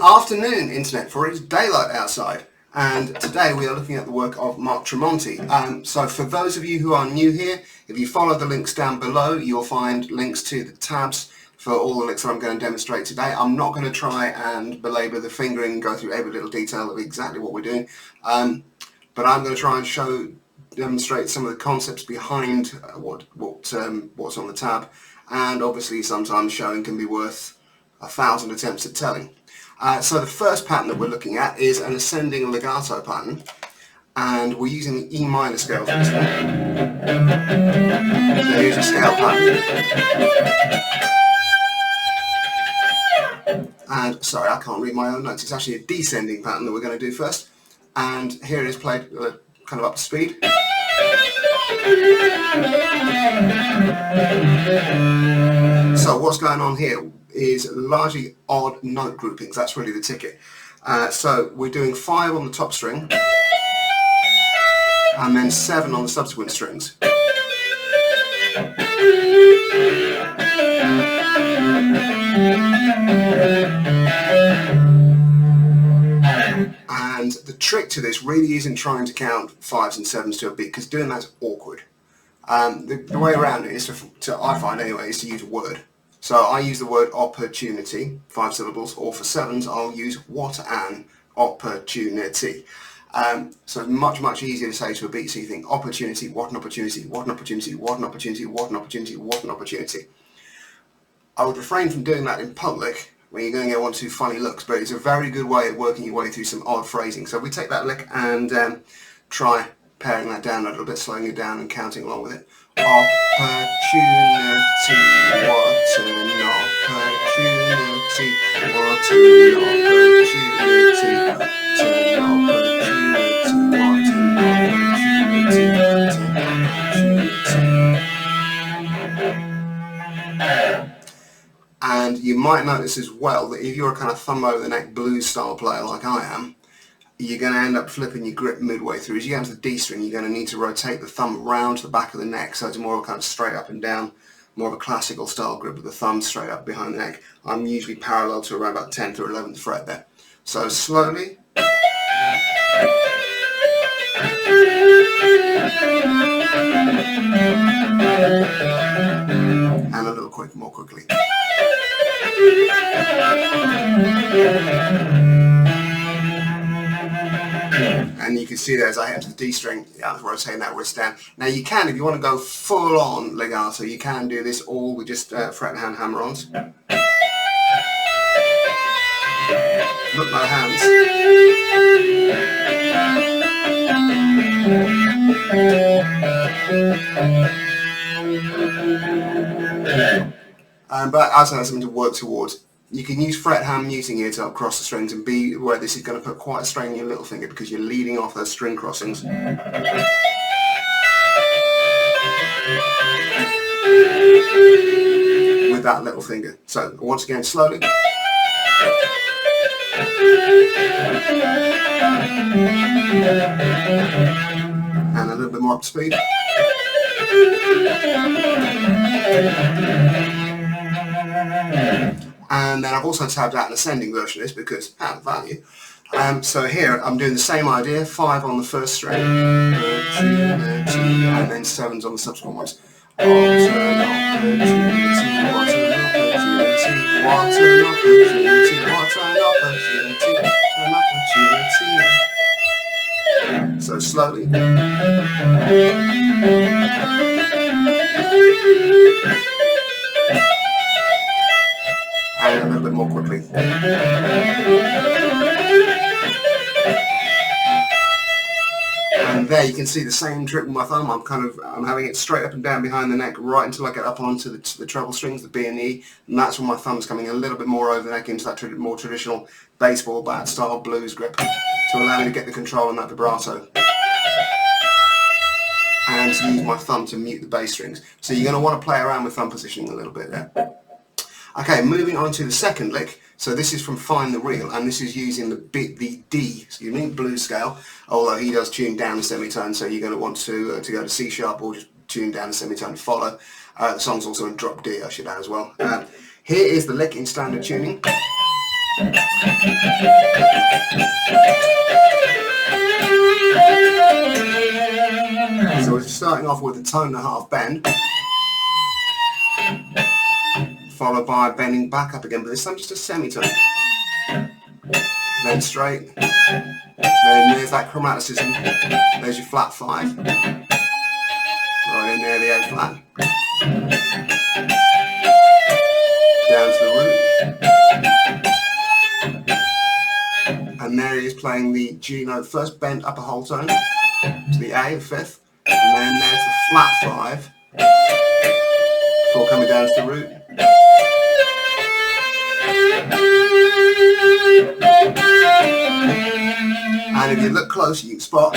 afternoon, Internet, for it's daylight outside. And today we are looking at the work of Mark Tremonti. So for those of you who are new here, if you follow the links down below, you'll find links to the tabs for all the licks that I'm going to demonstrate today. I'm not going to try and belabor the fingering and go through every little detail of exactly what we're doing, but I'm going to try and demonstrate some of the concepts behind what's on the tab, and obviously sometimes showing can be worth 1,000 attempts at telling. So the first pattern that we're looking at is an ascending legato pattern, and we're using the E minor scale for this one. So here's a scale pattern. And sorry, I can't read my own notes. It's actually a descending pattern that we're going to do first. And here it is played kind of up to speed. So what's going on here is largely odd note groupings. That's really the ticket. So we're doing 5 on the top string and then 7 on the subsequent strings. And the trick to this really isn't trying to count 5s and 7s to a beat, because doing that's awkward. The way around it is I find anyway, is to use a word. So I use the word opportunity, 5 syllables, or for 7s I'll use what an opportunity. So it's much easier to say to a beat, so you think opportunity, what an opportunity, what an opportunity, what an opportunity, what an opportunity, what an opportunity. I would refrain from doing that in public when you're going to get one or two funny looks, but it's a very good way of working your way through some odd phrasing. So we take that lick and try paring that down a little bit, slowing it down and counting along with it. Opportunity, what an opportunity, what an opportunity, And you might notice as well that if you're a kind of thumb over the neck blues style player like I am, you're going to end up flipping your grip midway through. As you get into the D string, you're going to need to rotate the thumb round to the back of the neck, so it's more of a kind of straight up and down, more of a classical style grip with the thumb straight up behind the neck. I'm usually parallel to around about 10th or 11th fret there. So slowly. And a little more quickly. And you can see there as I head to the D string, I was rotating that wrist down. Now you can, if you want to go full on legato, you can do this all with just fret and hand hammer-ons. Look, no hands. But as I have something to work towards. You can use fret hand muting here to help cross the strings and be where this is going to put quite a strain on your little finger because you're leading off those string crossings. With that little finger. So once again, slowly. And a little bit more up to speed. And then I've also tabbed out an ascending version of this because out of value. So here I'm doing the same idea, 5 on the first string, and then 7s on the subsequent ones. What an opportunity, what an opportunity, what an opportunity, what an opportunity, what an opportunity. So slowly. And a little bit more quickly. And there you can see the same trick with my thumb. I'm having it straight up and down behind the neck right until I get up onto the treble strings, the B and E, and that's when my thumb's coming a little bit more over the neck into that more traditional baseball bat style blues grip to allow me to get the control on that vibrato. And to use my thumb to mute the bass strings. So you're going to want to play around with thumb positioning a little bit there. Okay, moving on to the second lick. So this is from Find the Real, and this is using the D, blues scale, although he does tune down the semitone, so you're going to want to go to C sharp or just tune down the semitone to follow. The song's also in drop D, I should add as well. Here is the lick in standard tuning. So we're starting off with a tone and a half bend, followed by bending back up again, but this time just a semitone. Then straight, then there's that chromaticism, there's your flat 5, right in there the A flat, down to the root, and there he is playing the G note first, bent upper whole tone, to the A, the 5th, and then there's the flat 5, before coming down to the root. And if you look closer, you can spot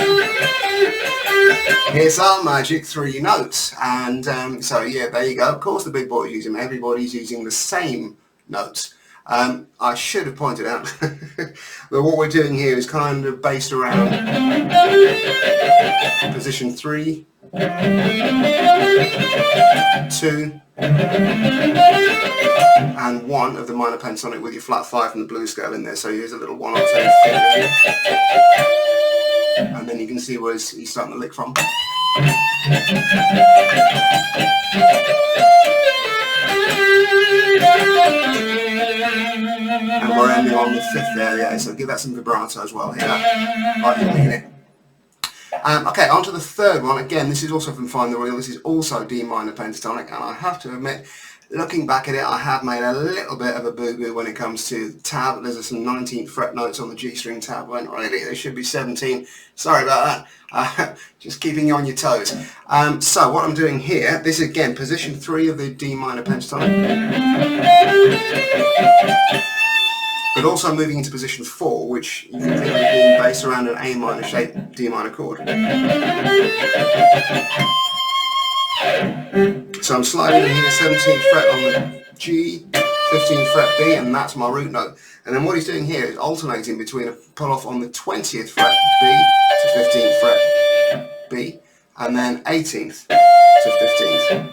here's our magic 3 notes. And so yeah, there you go. Of course the big boys use them. Everybody's using the same notes. I should have pointed out that what we're doing here is kind of based around position 3, 2, and 1 of the minor pentatonic with your flat 5 and the blues scale in there. So here's a little 1 octave finger, and then you can see where he's starting to lick from. And we're ending on the 5th there, yeah, so give that some vibrato as well here, like you mean it. Okay, on to the 3rd one. Again, this is also from Find the Real. This is also D minor pentatonic, and I have to admit, looking back at it, I have made a little bit of a boo-boo when it comes to tab. There's some 19th fret notes on the G string tab, when really there should be 17. Sorry about that. Just keeping you on your toes. So what I'm doing here, this is again position 3 of the D minor pentatonic, but also moving into position 4, which you can think of being based around an A minor shaped D minor chord. So I'm sliding in here 17th fret on the G, 15th fret B, and that's my root note. And then what he's doing here is alternating between a pull off on the 20th fret B to 15th fret B, and then 18th to 15th.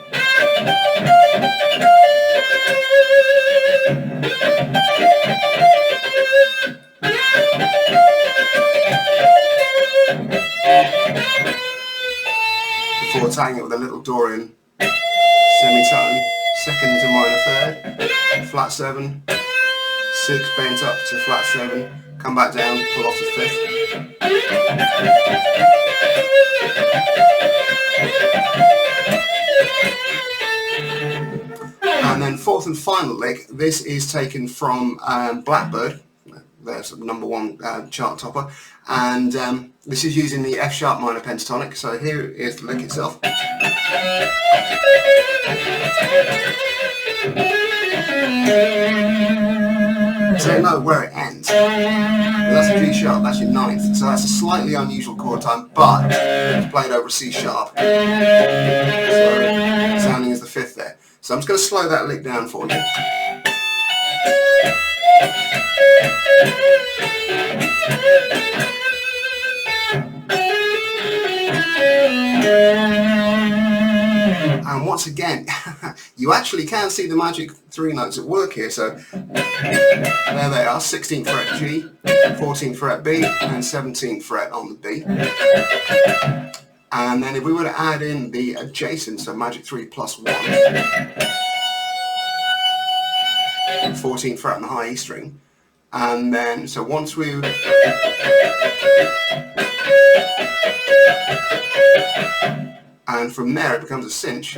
Before tagging it with a little Dorian semitone, 2nd into minor 3rd, flat 7, 6 bent up to flat 7, come back down, pull off the 5th. And then 4th and final lick, this is taken from Blackbird. There's #1 chart topper, and this is using the F sharp minor pentatonic. So here is the lick itself. So note where it ends. That's a G sharp, that's your 9th. So that's a slightly unusual chord time, but it's played over a C sharp. So sounding as the 5th there. So I'm just going to slow that lick down for you. And once again, you actually can see the magic 3 notes at work here. So there they are, 16th fret G, 14th fret B, and 17th fret on the B. And then if we were to add in the adjacent, so magic 3 plus 1, 14th fret on the high E string, and then so once we and from there it becomes a cinch,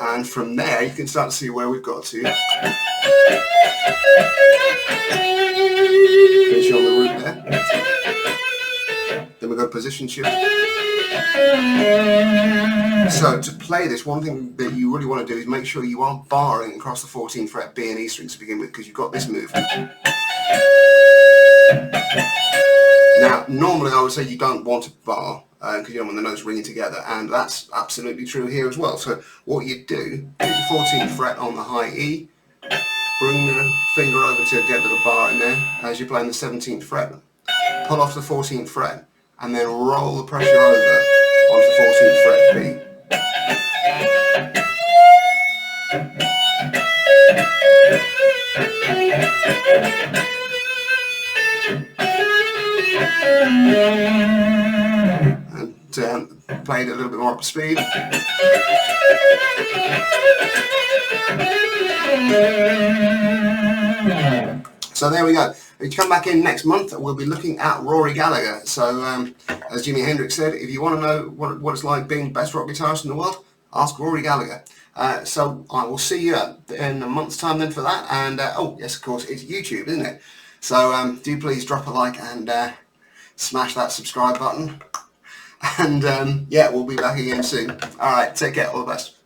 and from there you can start to see where we've got to finish on the root there. Then we've got position shift. So to play this, one thing that you really want to do is make sure you are barring across the 14th fret B and E strings to begin with, because you've got this move. Now, normally I would say you don't want to bar, because you don't want the notes ringing together, and that's absolutely true here as well. So what you do, hit the 14th fret on the high E, bring the finger over to get the bar in there as you're playing the 17th fret, pull off the 14th fret, and then roll the pressure over onto the 14th fret B. And played it a little bit more up to speed. So there we go. If you come back in next month, we'll be looking at Rory Gallagher. So as Jimi Hendrix said, if you want to know what it's like being the best rock guitarist in the world, ask Rory Gallagher. So I will see you in a month's time then for that. And oh yes, of course, it's YouTube, isn't it? So do please drop a like and smash that subscribe button. And yeah, we'll be back again soon. All right, take care, all the best.